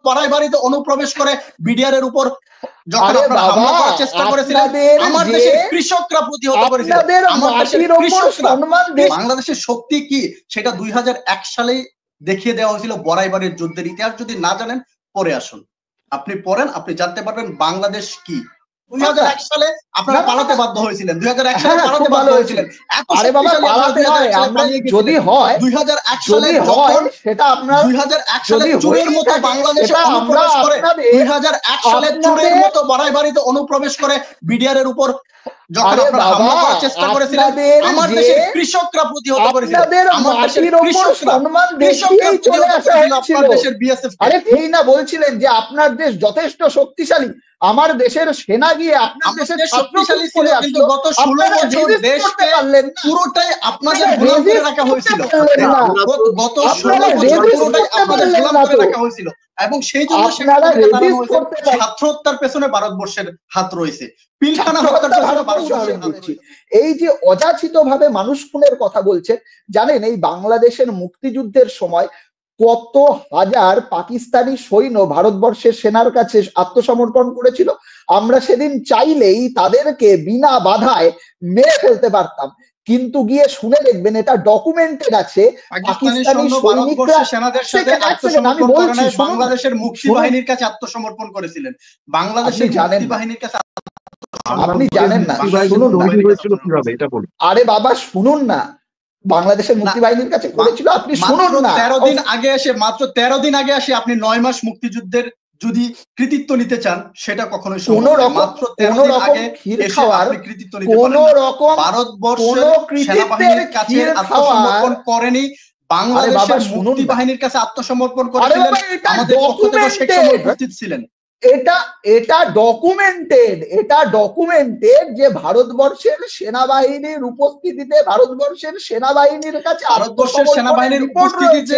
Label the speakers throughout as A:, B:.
A: বাড়াই বাড়িতে অনুপ্রবেশ করে বিডিআর এর উপর যখন আপনারা হামলা করার চেষ্টা করেছিলেন, আমার দেশের কৃষকরা প্রতিহত করেছিলেন। আমার দেশের কৃষকরা, বাংলাদেশের শক্তি কি সেটা 2001 সালেই দেখিয়ে দেওয়া হয়েছিল বড়াইবাড়ির যুদ্ধের ইতিহাস। যদি না জানেন পরে আসুন, আপনি পড়েন, আপনি জানতে পারবেন বাংলাদেশ কি। 2001 সালে আপনারা পালাতে বাধ্য হয়েছিলেন, 2001 সালে পালাতে বাধ্য হয়েছিলেন। এত শক্তিশালী আপনারা 2001 সালে পালিয়ে গেছিলেন।
B: যদি হয়
A: 2001 সালে যখন সেটা আপনারা 2001 সালে চোরের মতো বাংলাদেশে অনুপ্রবেশ করে, 2001 সালে চোরের মতো বাড়াইবাড়িতে অনুপ্রবেশ করে বিডিআর এর উপর যখন আপনারা হামলা করার চেষ্টা করেছিলেন, আমার দেশের কৃষকরা প্রতিহত করেছিলেন। আমার দেশের কৃষকরা প্রতিহত করেছিল আপনার দেশের বিএসএফ।
B: আরে এই না বলছিলেন যে আপনার দেশ যথেষ্ট শক্তিশালী, আমার দেশের সেনা গিয়ে আপনার দেশের
A: শক্তিশালী ছিল, কিন্তু গত 16 বছর দেশকে পুরোটাই আপনাদের গোলাম করে রাখা হয়েছিল। গত 16 বছর পুরোটাই আপনাদের গোলাম করে রাখা হয়েছিল, এবং সেই জন্য ছাত্র হত্যার পেছনে ভারতবর্ষের হাত রয়েছে, পিলখানা হত্যার পেছনে ভারতবর্ষের হাত রয়েছে।
B: এই যে অযাচিত ভাবে মানুষ খুনের কথা বলছেন, জানেন এই বাংলাদেশের মুক্তিযুদ্ধের সময় কত হাজার পাকিস্তানি সৈন্য ভারতবর্ষের সেনার কাছে আত্মসমর্পণ করেছিল? আমরা সেদিন চাইলেই তাদেরকে বিনা বাধায় মেরে ফেলতে পারতাম, কিন্তু গিয়ে শুনে দেখবেন এটা ডকুমেন্টেড আছে।
A: পাকিস্তানি সৈনিকরা সেনাদের সাথে আত্মসমর্পণ করে নাই, বাংলাদেশের মুক্তি বাহিনীর কাছে আত্মসমর্পণ করেছিলেন। বাংলাদেশের মুক্তি বাহিনীর কাছে
B: আপনি জানেন না, আরে বাবা শুনুন না, বাংলাদেশের মুক্তি বাহিনীর কাছে করেছিল, আপনি শুনুন না।
A: 13 দিন আগে এসে, মাত্র 13 দিন আগে আসে আপনি 9 মাস মুক্তিযুদ্ধের যদি কৃতিত্ব নিতে চান, সেটা কখনোই সম্ভব নয়। মাত্র 13 দিন আগে এসে আপনি কৃতিত্ব নিতে পারেন না। ভারতবর্ষের সেনাবাহিনীর কাছে আত্মসমর্পণ করেনি, বাংলাদেশের মুক্তি বাহিনীর কাছে আত্মসমর্পণ করেছিলেন। আমাদের পক্ষ থেকে সেই সময় উপস্থিত ছিলেন।
B: এটা ডকুমেন্টেড যে ভারতবর্ষের সেনাবাহিনীর উপস্থিতিতে, ভারতবর্ষের সেনাবাহিনীর কাছে
A: ভারতবর্ষের সেনাবাহিনীর উপস্থিতিতে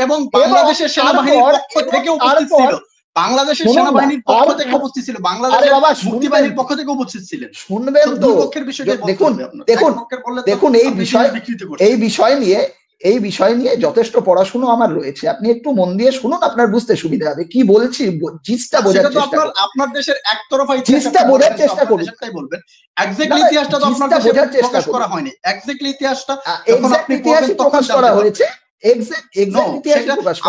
A: এবং বাংলাদেশের সেনাবাহিনীর পক্ষ থেকে উপস্থিত ছিল, বাংলাদেশের সেনাবাহিনীর পক্ষ থেকে উপস্থিত ছিল, বাংলাদেশের মুক্তি বাহিনীর পক্ষ থেকে উপস্থিত ছিলেন।
B: শুনবেন তো, দেখুন এই বিষয় নিয়ে যথেষ্ট পড়াশোনা আমার রয়েছে, আপনি একটু মন দিয়ে শুনুন, আপনার বুঝতে সুবিধা হবে কি বলছি, জিনিসটা বোঝার চেষ্টা করুন।
A: আপনার দেশের একতরফা
B: জিনিসটা বোঝার চেষ্টা করুন,
A: সেটাই বলবেন। এক্স্যাক্টলি ইতিহাসটা তো আপনার দেশে প্রকাশ করা হয়নি। এক্স্যাক্টলি ইতিহাসটা যখন আপনি পড়বেন তখন
B: করা হয়েছে।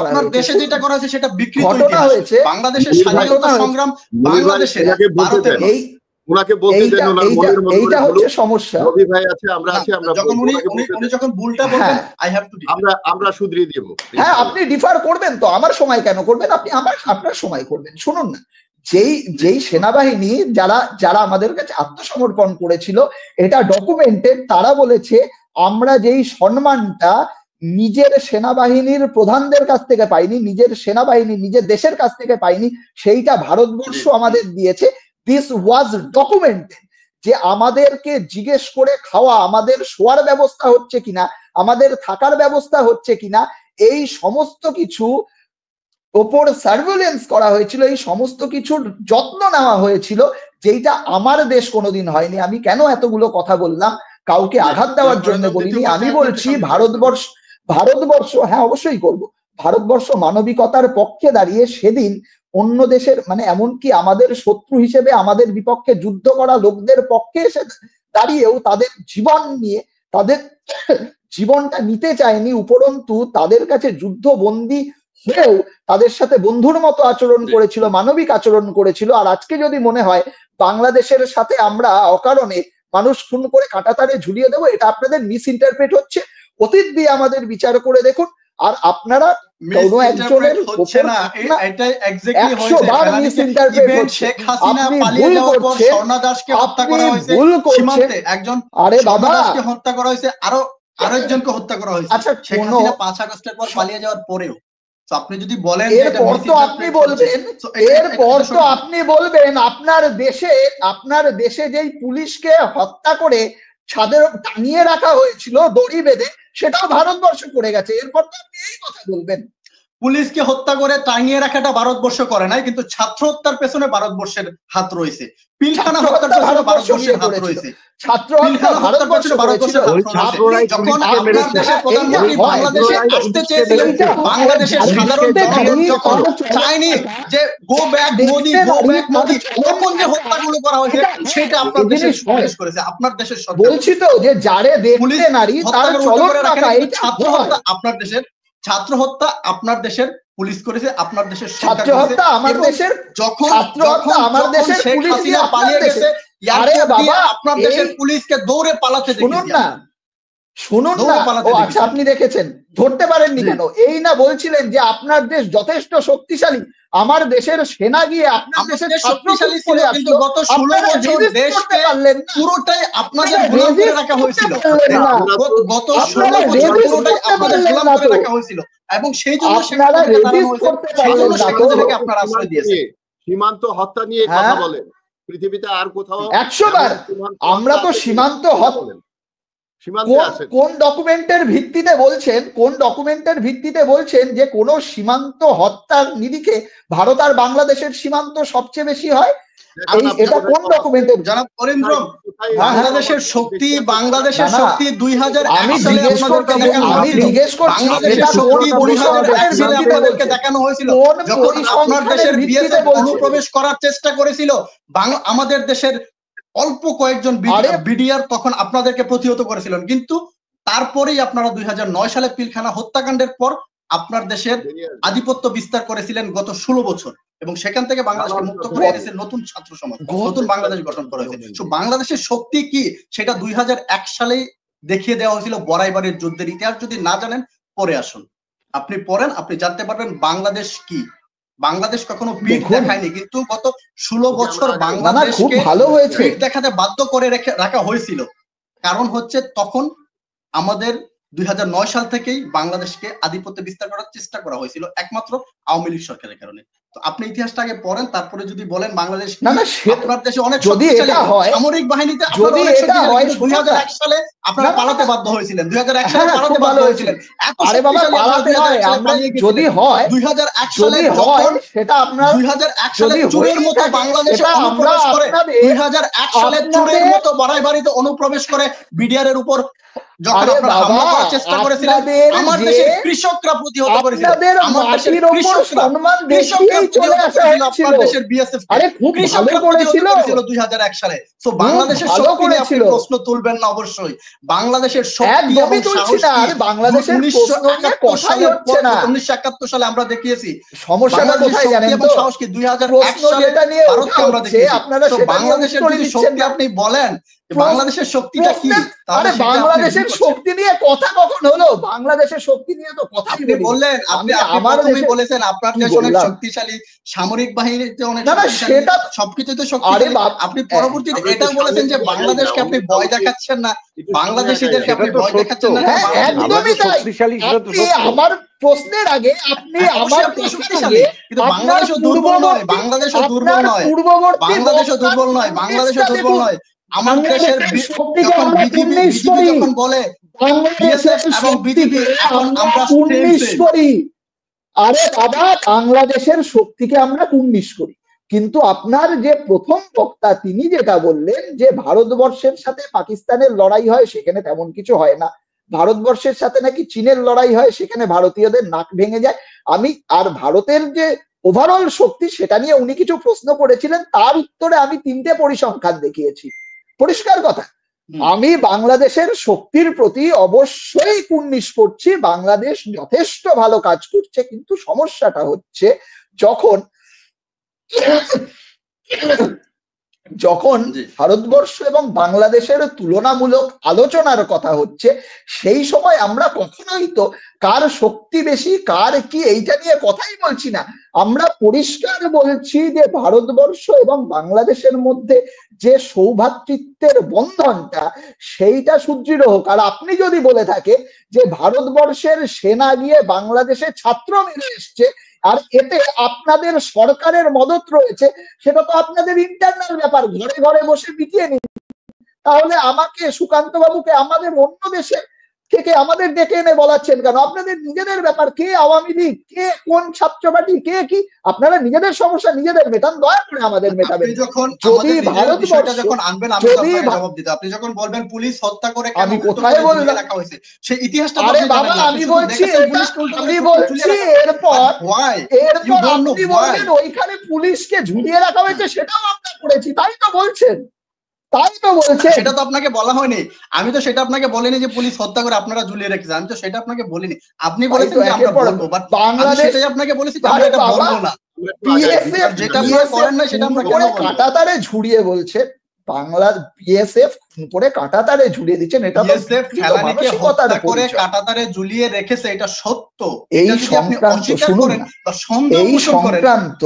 A: আপনার দেশে যেটা করা হয়েছে সেটা বিকৃত ইতিহাস। বাংলাদেশের স্বাধীনতা সংগ্রাম, বাংলাদেশের ভারতের
C: ওনাকে বলতে দেন, ওনার মনের মতো
B: এইটা হচ্ছে সমস্যা।
C: রবি ভাই আছে, আমরা আছি, আমরা
A: যখন উনি যখন ভুলটা বলবেন আই হ্যাভ টু
C: আমরা শুধরিয়ে দেব।
B: হ্যাঁ, আপনি ডিফার করবেন তো, আমার সময় কেন করবেন? আপনি আপনার সময় করবেন। শুনুন না, যেই সেনাবাহিনী যারা আমাদের কাছে আত্মসমর্পণ করেছিল, এটা ডকুমেন্টেড, তারা বলেছে আমরা যেই সম্মানটা নিজের সেনাবাহিনীর প্রধানদের কাছ থেকে পাইনি, নিজের সেনাবাহিনী নিজের দেশের কাছ থেকে পাইনি, সেইটা ভারতবর্ষ আমাদের দিয়েছে। দিস ওয়াজ ডকুমেন্টেড, যে আমাদেরকে জিজ্ঞেস করে খাওয়া, আমাদের শোয়ার ব্যবস্থা হচ্ছে কিনা, আমাদের থাকার ব্যবস্থা হচ্ছে কিনা, এই সমস্ত কিছু ওপর সার্ভেলেন্স করা হয়েছিল, এই সমস্ত কিছুর যত্ন নেওয়া হয়েছিল, যেটা আমার দেশ কোনোদিন হয়নি। আমি কেন এতগুলো কথা বললাম? কাউকে আঘাত দেওয়ার জন্য বলিনি। আমি বলছি ভারতবর্ষ, হ্যাঁ অবশ্যই করব, ভারতবর্ষ মানবিকতার পক্ষে দাঁড়িয়ে সেদিন অন্য দেশের, মানে এমনকি আমাদের শত্রু হিসেবে আমাদের বিপক্ষে যুদ্ধ করা লোকদের পক্ষে এসে দাঁড়িয়েও তাদের জীবন নিয়ে, তাদের জীবনটা নিতে চায়নি, উপরন্তু তাদের কাছে যুদ্ধবন্দী হয়েও তাদের সাথে বন্ধুর মতো আচরণ করেছিল, মানবিক আচরণ করেছিল। আর আজকে যদি মনে হয় বাংলাদেশের সাথে আমরা অকারণে মানুষ খুন করে কাঁটাতারে ঝুলিয়ে দেবো, এটা আপনাদের মিস ইন্টারপ্রেট হচ্ছে। অতীত দিয়ে আমাদের বিচার করে দেখুন, আর আপনারা কোনো একজনের
A: হচ্ছে না, এটাই এক্স্যাক্টলি হয়েছে। ইভেন শেখ হাসিনা পালিয়ে যাওয়ার পর স্বর্ণা দাসকে হত্যা করা হয়েছে, সীমান্তে একজন স্বর্ণা দাসকে হত্যা করা হয়েছে, আরেকজনকে হত্যা করা হয়েছে।
B: আচ্ছা,
A: শেখ হাসিনা 5 আগস্টের পর পালিয়ে যাওয়ার পরেও আপনি যদি বলেন,
B: এরপর তো আপনি বলবেন আপনার দেশে যেই পুলিশকে হত্যা করে ছাদের টাঙিয়ে রাখা হয়েছিল দড়ি বেঁধে, সেটাও ভারতবর্ষ করে গেছে, এরপর তো আপনি এই কথা বলবেন।
A: পুলিশকে হত্যা করে টাঙিয়ে রাখাটা ভারতবর্ষ করে নাই, কিন্তু ছাত্র হত্যার পেছনে ভারতবর্ষের হাত রয়েছে, পিলখানা হত্যার পেছনে ভারতবর্ষের হাত রয়েছে,
B: ছাত্র হত্যা ভারতবর্ষের
A: ভারতবর্ষের হাত রয়েছে। যখন আপনার দেশের প্রধানমন্ত্রী বাংলাদেশে আসতে চেয়েছিলেন, বাংলাদেশের সাধারণ জনগণ যখন চায়নি যে go back Modi, go back Modi, তখন যে হত্যাগুলো করা হয়েছে সেটা আপনার দেশের পুলিশ করেছে, আপনার দেশের সরকার।
B: বলছি তো যে যারে দেখতে নারী তার চলন রাখা,
A: ছাত্র হত্যা আপনার দেশের, ছাত্র হত্যা আপনার দেশের পুলিশ করেছে, আপনার দেশের
B: ছাত্র হত্যা আমার দেশের,
A: যখন
B: ছাত্র হত্যা আমার দেশের
A: শেখ
B: পুলিশ
A: হাসিনা পালিয়ে গেছে,
B: আরে বাবা
A: আপনার দেশের পুলিশকে দৌড়ে পালাতে
B: শুনুন না, শুনুন না, ও আচ্ছা আপনি দেখেছেন, ধরতে পারেননি কেন? এই না বলছিলেন যে আপনার দেশ যথেষ্ট শক্তিশালী, আমার দেশের সেনা গিয়ে আপনার দেশের
A: শক্তিশালী ছিল, কিন্তু গত 16 বছর দেশকে পুরোটাই আপনাদের গোলাম করে রাখা হয়েছিল, গত 16 বছর পুরোটাই আপনাদের গোলাম করে রাখা হয়েছিল, এবং সেই জন্য
B: আপনারা রেজিস্ট করতে পারলেন না,
A: আপনারা আশ্রয় দিয়েছেন।
C: সীমান্ত হত্যা নিয়ে কথা বলেন, পৃথিবীতে আর কোথাও
B: 100 বার আমরা তো সীমান্ত হত্যা কোন ডকুমেন্টের ভিত্তিতে বলছেন, কোন ডকুমেন্টের ভিত্তিতে বলছেন যে কোন সীমান্ত হত্যার নিরিখে ভারত আর বাংলাদেশের সীমান্ত সবচেয়ে বেশি হয়? এটা কোন ডকুমেন্টের?
A: জনাব অরিন্দ্রম, বাংলাদেশের শক্তি, বাংলাদেশের শক্তি 2001
B: আমি
A: সালে
B: জিজ্ঞেস করছি
A: বাংলাদেশের শক্তি 2001 সালে আপনাদেরকে দেখানো হয়েছিল, যখন আপনার দেশের বিএসএফ অনুপ্রবেশ করার চেষ্টা করেছিল আমাদের দেশের অল্প কয়েকজন বিডিআর, তখন আপনাদেরকে প্রতিহত করেছিলেন, কিন্তু তারপরেই আপনারা 2009 সালে পিলখানা হত্যাকাণ্ডের পর আপনার দেশের আধিপত্য বিস্তার করেছিলেন গত 16 বছর, এবং সেখান থেকে বাংলাদেশকে মুক্ত করে এনেছে নতুন ছাত্র সমাজ, নতুন বাংলাদেশ গঠন করা হয়েছে। বাংলাদেশের শক্তি কি সেটা 2001 সালেই দেখিয়ে দেওয়া হয়েছিল বড়াইবাড়ির যুদ্ধের ইতিহাস। যদি না জানেন পরে আসুন, আপনি পড়েন, আপনি জানতে পারবেন বাংলাদেশ কি। বাংলাদেশ কখনো পিঠ দেখায়নি, কিন্তু গত 16 বছর বাংলাদেশকে পিঠ দেখাতে বাধ্য করে রাখা হয়েছিল। কারণ হচ্ছে তখন আমাদের 2009 সাল থেকেই বাংলাদেশকে আধিপত্য বিস্তার করার চেষ্টা করা হয়েছিল একমাত্র আওয়ামী লীগ সরকারের কারণে। তো আপনি ইতিহাসটা আগে পড়েন, তারপরে যদি বলেন বাংলাদেশ আপনার দেশে অনেক শক্তিশালী সামরিক বাহিনীতে, আপনারা অনেক শক্তিশালী, 2001 সালে আপনারা পালাতে বাধ্য হয়েছিলেন, 2001 সালে পালাতে বাধ্য হয়েছিলেন। এত শক্তিশালী
B: যদি হয়
A: 2001 সালে যখন
B: সেটা আপনারা
A: 2001 সালে চুরের মতো বাংলাদেশে অনুপ্রবেশ করে, 2001 সালে চুরের মতো বাড়াইবাড়িতে অনুপ্রবেশ করে বিডিআর এর উপর যখন আপনারা হামলা করার চেষ্টা করেছিলেন, আমার দেশের কৃষকরা প্রতিহত করেছিল, আমার দেশের কৃষকরা চলে আসা আপনার দেশের বিএসএফ কৃষকরা প্রতিহত করেছিল 2001 সালে। সো বাংলাদেশের শক্তি নিয়ে আপনি প্রশ্ন তুলবেন না, অবশ্যই বাংলাদেশের শক্তি এবং সাহস
B: বাংলাদেশের
A: 1971 সালে আমরা দেখিয়েছি।
B: সমস্যাটা কোথায় জানেন তো?
A: সাহস কি 2001 সালে ভারতকে আমরা দেখিয়েছি। তো বাংলাদেশের যদি শক্তি আপনি বলেন, বাংলাদেশের শক্তিটা কি?
B: আরে বাংলাদেশের শক্তি নিয়ে কথা কখন হলো? বাংলাদেশের শক্তি নিয়ে তো কথাই
A: বললেন, আপনি প্রথমেই বলেছেন আপনার দেশ অনেক শক্তিশালী, সামরিক বাহিনীতে অনেক শক্তিশালী, সবকিছুতে শক্তিশালী। আপনি পরবর্তীতে এটা বলেছেন যে বাংলাদেশকে আপনি ভয় দেখাচ্ছেন না, বাংলাদেশীদেরকে আপনি ভয় দেখাচ্ছেন না।
B: একদমই তাই। আপনি আমার প্রশ্নের আগে আপনি আমার
A: শক্তিশালী, কিন্তু বাংলাদেশও দুর্বল নয়, বাংলাদেশও দুর্বল নয়, বাংলাদেশও দুর্বল নয়, বাংলাদেশও দুর্বল নয়। আমার দেশের যখন বিজেপি যখন বলে এবং বিজেপি এখন আমরা
B: করি, আরে বাবা বাংলাদেশের শক্তিকে আমরা কুর্নিশ করি, কিন্তু আপনার যে প্রথম বক্তা তিনি যেটা বললেন যে ভারতবর্ষের সাথে পাকিস্তানের লড়াই হয়, সেখানে তেমন কিছু হয় না, ভারতবর্ষের সাথে নাকি চীনের লড়াই হয়, সেখানে ভারতীয়দের নাক ভেঙে যায়। আমি আর ভারতের যে ওভারঅল শক্তি সেটা নিয়ে উনি কিছু প্রশ্ন করেছিলেন, তার উত্তরে আমি 3টে পরিসংখ্যান দেখিয়েছি। পরিষ্কার কথা, আমি বাংলাদেশের শক্তির প্রতি অবশ্যই কুর্নিশ করছি, বাংলাদেশ যথেষ্ট ভালো কাজ করছে, কিন্তু সমস্যাটা হচ্ছে যখন ভারতবর্ষ এবং বাংলাদেশের তুলনামূলক আলোচনার কথা হচ্ছে, সেই সময় আমরা কখনোই তো কার শক্তি বেশি কার কি এইটা নিয়ে কথাই বলছি না। আমরা পরিষ্কার বলছি যে ভারতবর্ষ এবং বাংলাদেশের মধ্যে যে সৌভ্রাতৃত্বের বন্ধনটা সেইটা সুদৃঢ় হোক। আর আপনি যদি বলে থাকে যে ভারতবর্ষের সেনা গিয়ে বাংলাদেশে ছাত্র মেরে এসছে আর এতে আপনাদের সরকারের মদত রয়েছে, সেটা তো আপনাদের ইন্টারনাল ব্যাপার, ঘরে ঘরে বসে মিটিয়ে নিন। তাহলে আমাকে সুকান্ত বাবুকে আমাদের অন্য দেশে থেকে আমাদের ডেকে এনে বলাচ্ছেন কেন? আপনাদের নিজেদের ব্যাপার, কে আওয়ামী লীগ, কে কোন ছাত্র পার্টি, কে কি, আপনারা নিজেদের সমস্যা নিজেদের মেটান, দয়া করে আমাদের মেটাবেন। যদি ভারতবর্ষ,
A: যখন আনবেন আমি আপনাকে জবাব দিতে, আপনি যখন বলবেন পুলিশ হত্যা করে
B: আমি কোথায় বললাম
A: রাখা হয়েছে সেই ইতিহাসটা,
B: আরে বাবা আমি বলছি এরপর আপনি বলবেন ওইখানে পুলিশকে ঝুলিয়ে রাখা হয়েছে, সেটাও আমরা করেছি, তাই তো বলছেন, তাই তো বলছেন।
A: সেটা তো আপনাকে বলা হয়নি, আমি তো সেটা আপনাকে বলিনি যে পুলিশ হত্যা করে আপনারা ঝুলিয়ে রেখেছেন, আমি তো সেটা আপনাকে বলিনি। আপনি বলেছেন যে আমরা বলবো, বাট বাংলাদেশ সেটাই আপনাকে বলেছি যে আমরা এটা বলবো না। যেটা আপনারা করেন না সেটা আমরা কেন বলবো?
B: কাঁটাতারে ঝুলিয়ে বলছেন, বাংলার বিএসএফ করে কাঁটাতারে ঝুলিয়ে দিচ্ছেন, এটা তো
A: বিএসএফ ফেলানিকে হত্যা করে কাঁটাতারে ঝুলিয়ে রেখেছে, এটা সত্য।
B: এই সংক্রান্ত শুনুন না, এই সংক্রান্ত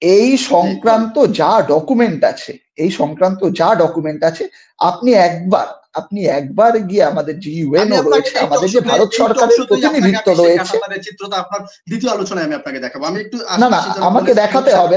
B: এই সংক্রান্ত যা ডকুমেন্ট আছে, এই সংক্রান্ত যা ডকুমেন্ট আছে, আপনি একবার গিয়ে আমাদের যে ইউএনও রয়েছে, আমাদের যে ভারত সরকারের প্রতিনিধিত্ব রয়েছে,
A: চিত্রটা আপনার দ্বিতীয় আলোচনায় আমি আপনাকে দেখাবো। আমি একটু
B: না আমাকে দেখাতে হবে